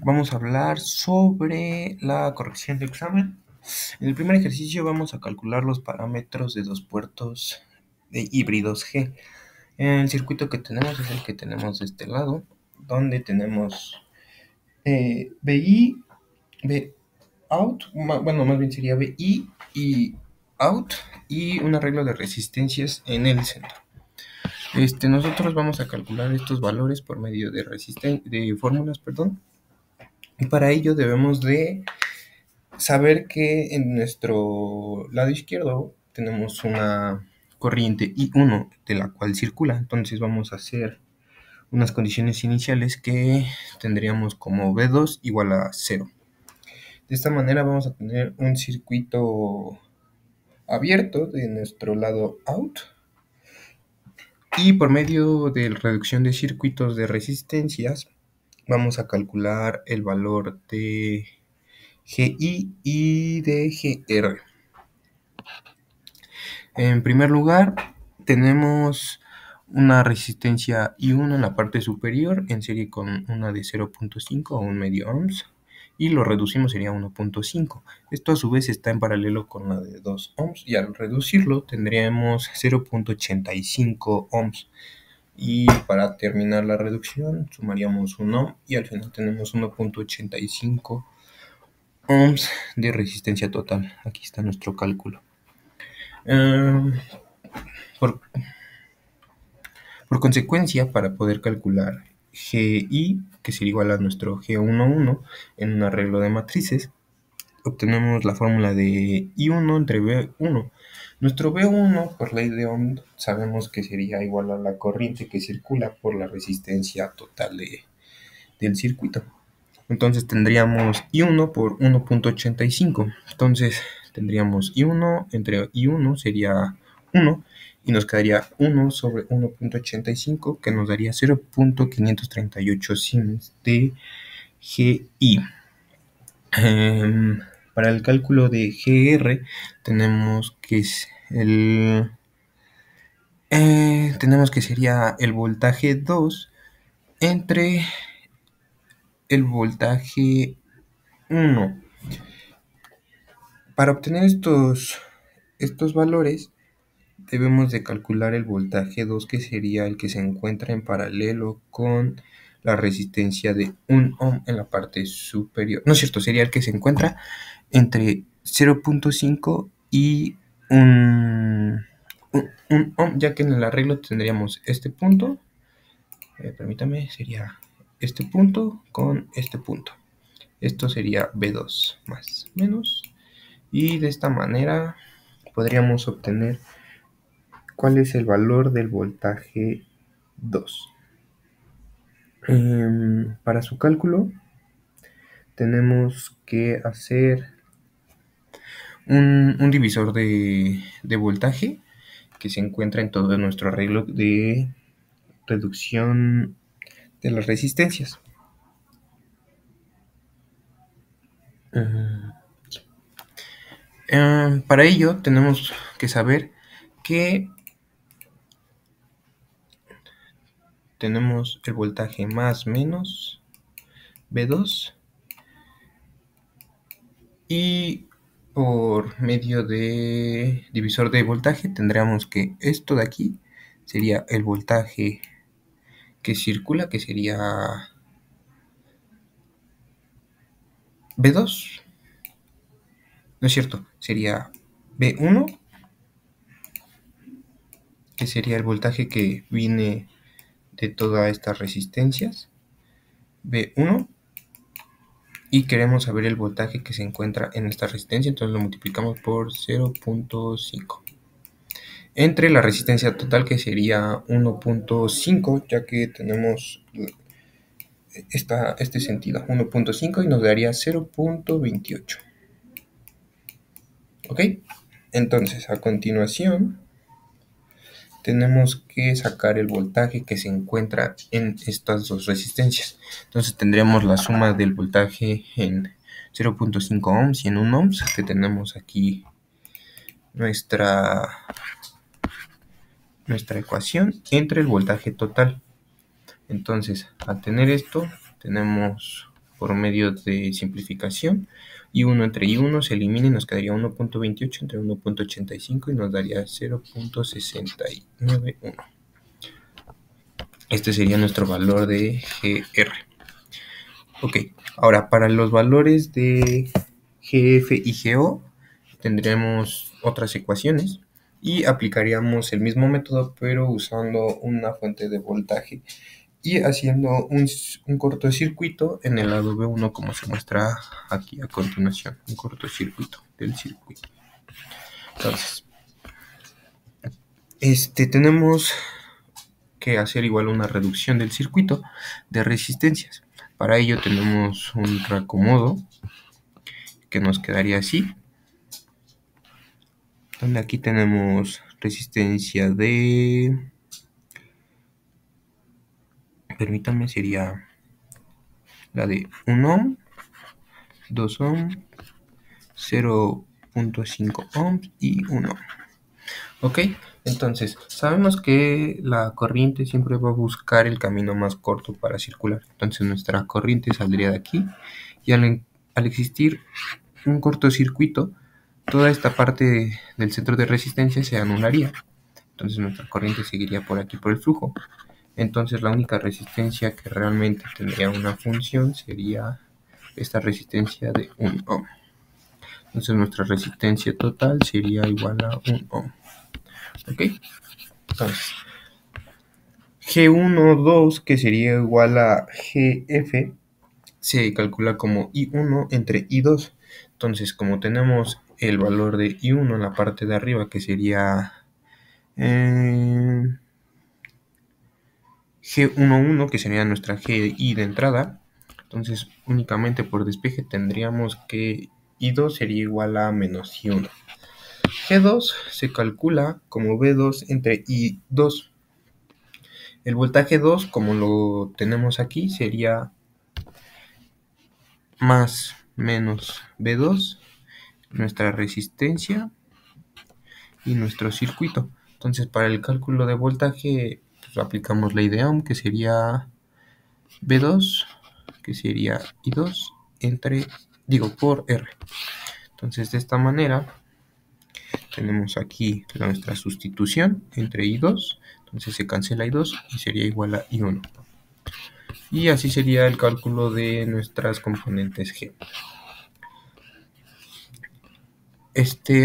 vamos a hablar sobre la corrección de examen. En el primer ejercicio vamos a calcular los parámetros de dos puertos de híbridos G. El circuito que tenemos es el que tenemos de este lado, donde tenemos BI, B out, bueno, más bien sería BI y out, y un arreglo de resistencias en el centro. Nosotros vamos a calcular estos valores por medio de fórmulas, y para ello debemos de saber que en nuestro lado izquierdo tenemos una corriente I1 de la cual circula. Entonces vamos a hacer unas condiciones iniciales que tendríamos como V2 igual a 0. De esta manera vamos a tener un circuito abierto de nuestro lado out, y por medio de reducción de circuitos de resistencias vamos a calcular el valor de GI y de GR. En primer lugar, tenemos una resistencia I1 en la parte superior en serie con una de 0.5 o un medio ohms, y lo reducimos sería 1.5. Esto a su vez está en paralelo con la de 2 ohms, y al reducirlo tendríamos 0.85 ohms. Y para terminar la reducción sumaríamos un ohm y al final tenemos 1.85 ohms de resistencia total. Aquí está nuestro cálculo. Por consecuencia, para poder calcular GI, que sería igual a nuestro G11 en un arreglo de matrices, obtenemos la fórmula de I1 entre V1. Nuestro V1, por ley de Ohm, sabemos que sería igual a la corriente que circula por la resistencia total del circuito. Entonces tendríamos I1 por 1.85. Entonces tendríamos I1 entre I1 sería 1, y nos quedaría 1 sobre 1.85, que nos daría 0.538 siemens de GI. Para el cálculo de GR tenemos que sería el voltaje 2 entre el voltaje 1. Para obtener estos valores debemos de calcular el voltaje 2, que sería el que se encuentra en paralelo con la resistencia de 1 ohm en la parte superior. No es cierto, sería el que se encuentra entre 0.5 y un ohm, ya que en el arreglo tendríamos este punto, permítame, sería este punto con este punto. Esto sería B2 más menos, y de esta manera podríamos obtener cuál es el valor del voltaje 2. Para su cálculo tenemos que hacer un divisor de voltaje que se encuentra en todo nuestro arreglo de reducción de las resistencias. Para ello tenemos que saber que tenemos el voltaje más menos B2, y por medio de divisor de voltaje tendríamos que esto de aquí sería el voltaje que circula, que sería B2, no es cierto, sería B1, que sería el voltaje que viene de todas estas resistencias, B1, y queremos saber el voltaje que se encuentra en esta resistencia, entonces lo multiplicamos por 0.5 entre la resistencia total, que sería 1.5, ya que tenemos este sentido, 1.5, y nos daría 0.28. ¿Ok? Entonces, a continuación, tenemos que sacar el voltaje que se encuentra en estas dos resistencias. Entonces, tendríamos la suma del voltaje en 0.5 ohms y en 1 ohms, que tenemos aquí nuestra ecuación entre el voltaje total. Entonces, al tener esto, tenemos por medio de simplificación I1 entre I1 se elimina y nos quedaría 1.28 entre 1.85 y nos daría 0.691. Este sería nuestro valor de GR. Ok, ahora para los valores de GF y GO tendremos otras ecuaciones y aplicaríamos el mismo método pero usando una fuente de voltaje y haciendo un cortocircuito en el lado B1 como se muestra aquí a continuación, un cortocircuito del circuito. Entonces, tenemos que hacer igual una reducción del circuito de resistencias. Para ello tenemos un reacomodo que nos quedaría así, donde aquí tenemos resistencia de, permítanme, sería la de 1 ohm, 2 ohm, 0.5 ohms y 1 ohm. Ok, entonces sabemos que la corriente siempre va a buscar el camino más corto para circular. Entonces nuestra corriente saldría de aquí y al existir un cortocircuito, toda esta parte del centro de resistencia se anularía. Entonces nuestra corriente seguiría por aquí por el flujo. Entonces la única resistencia que realmente tendría una función sería esta resistencia de 1 ohm. Entonces nuestra resistencia total sería igual a 1 ohm. Ok, entonces G1,2 que sería igual a GF se calcula como I1 entre I2. Entonces como tenemos el valor de I1 en la parte de arriba que sería G11 que sería nuestra GI de entrada, entonces únicamente por despeje tendríamos que I2 sería igual a menos I1. G2 se calcula como B2 entre I2. El voltaje 2, como lo tenemos aquí, sería más menos B2, nuestra resistencia y nuestro circuito. Entonces para el cálculo de voltaje pues, aplicamos ley de Ohm, que sería B2, que sería I2 por R. Entonces de esta manera tenemos aquí nuestra sustitución entre I2, entonces se cancela I2 y sería igual a I1. Y así sería el cálculo de nuestras componentes G.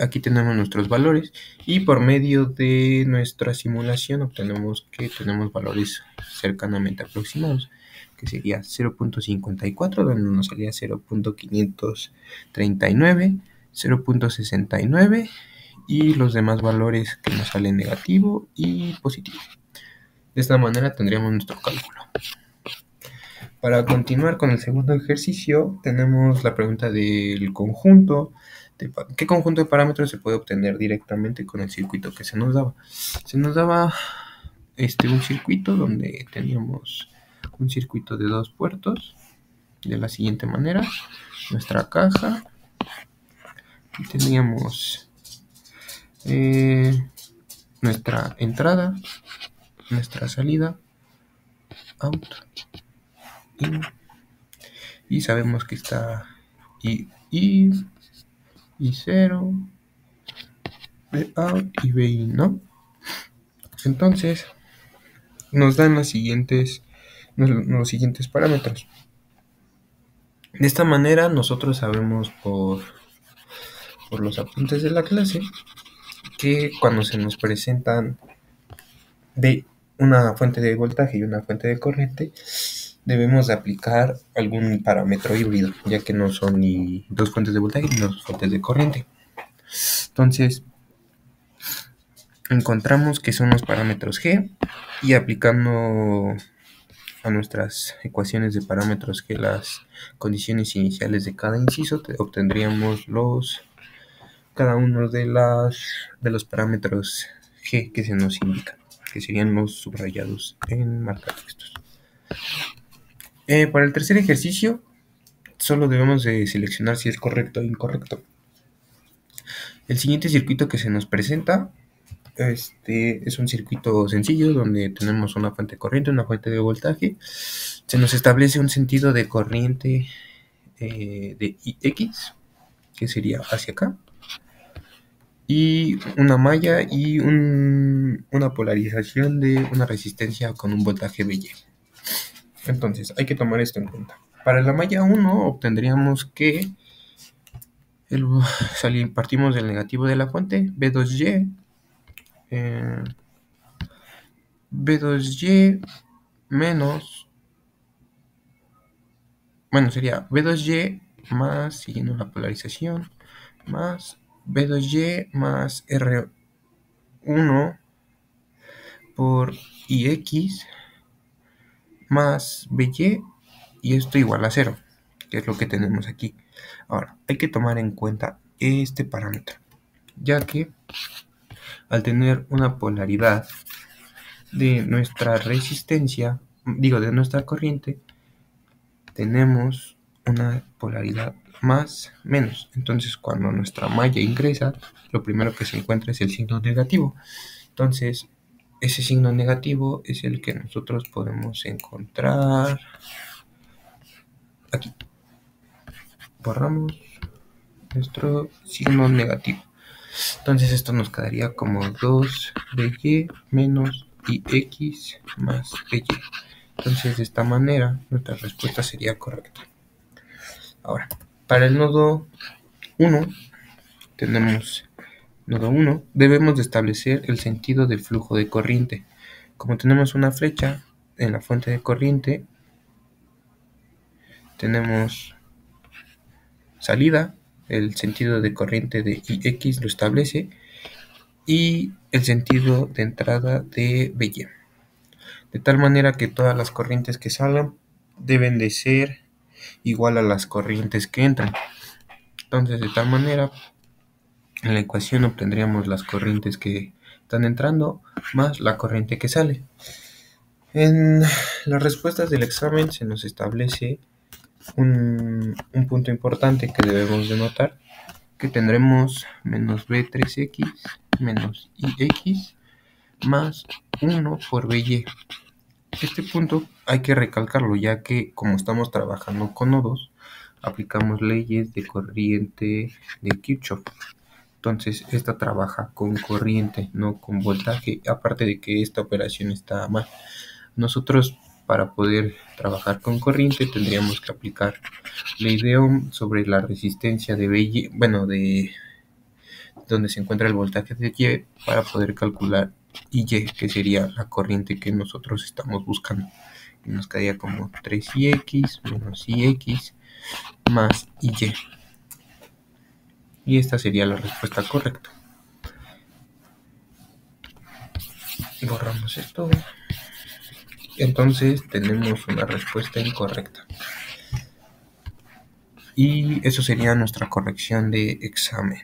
Aquí tenemos nuestros valores y por medio de nuestra simulación obtenemos que tenemos valores cercanamente aproximados, que sería 0.54, donde nos salía 0.539, 0.69 y los demás valores que nos salen negativo y positivo. De esta manera tendríamos nuestro cálculo. Para continuar con el segundo ejercicio tenemos la pregunta del conjunto. ¿Qué conjunto de parámetros se puede obtener directamente con el circuito que se nos daba? Se nos daba un circuito donde teníamos un circuito de 2 puertos de la siguiente manera. Nuestra caja. Y teníamos nuestra entrada, nuestra salida, out, in. Y sabemos que está I0, B out y B in, ¿no? Entonces nos dan los siguientes parámetros. De esta manera nosotros sabemos por los apuntes de la clase que cuando se nos presentan de una fuente de voltaje y una fuente de corriente debemos de aplicar algún parámetro híbrido, ya que no son ni dos fuentes de voltaje ni dos fuentes de corriente. Entonces encontramos que son los parámetros G y aplicando a nuestras ecuaciones de parámetros G las condiciones iniciales de cada inciso obtendríamos cada uno de los parámetros G que se nos indican, que serían los subrayados en marcatextos. Para el tercer ejercicio solo debemos de seleccionar si es correcto o incorrecto. El siguiente circuito que se nos presenta es un circuito sencillo donde tenemos una fuente de corriente, una fuente de voltaje. Se nos establece un sentido de corriente de X, que sería hacia acá, y una malla y una polarización de una resistencia con un voltaje BY. Entonces hay que tomar esto en cuenta. Para la malla 1 obtendríamos que partimos del negativo de la fuente, B2Y menos, bueno, sería B2Y más, siguiendo la polarización, más B2Y más R1 por IX más BY, y esto igual a 0, que es lo que tenemos aquí. Ahora, hay que tomar en cuenta este parámetro, ya que al tener una polaridad de nuestra resistencia, de nuestra corriente, tenemos una polaridad más menos. Entonces, cuando nuestra malla ingresa, lo primero que se encuentra es el signo negativo. Entonces, ese signo negativo es el que nosotros podemos encontrar aquí. Borramos nuestro signo negativo. Entonces esto nos quedaría como 2BY menos IX más BY. Entonces de esta manera nuestra respuesta sería correcta. Ahora, para el nodo 1, debemos de establecer el sentido del flujo de corriente. Como tenemos una flecha en la fuente de corriente, tenemos salida, el sentido de corriente de IX lo establece, y el sentido de entrada de BY. De tal manera que todas las corrientes que salgan deben de ser igual a las corrientes que entran. Entonces, de tal manera, en la ecuación obtendríamos las corrientes que están entrando más la corriente que sale. En las respuestas del examen se nos establece un punto importante que debemos de notar, que tendremos menos B3X menos IX más 1 por BY. Este punto hay que recalcarlo, ya que como estamos trabajando con nodos, aplicamos leyes de corriente de Kirchhoff. Entonces esta trabaja con corriente, no con voltaje, aparte de que esta operación está mal. Nosotros, para poder trabajar con corriente, tendríamos que aplicar ley de Ohm sobre la resistencia de BY, de donde se encuentra el voltaje de Y, para poder calcular Y, que sería la corriente que nosotros estamos buscando. Y nos quedaría como 3IX menos IX más Y. Y esta sería la respuesta correcta. Borramos esto. Entonces tenemos una respuesta incorrecta. Y eso sería nuestra corrección de examen.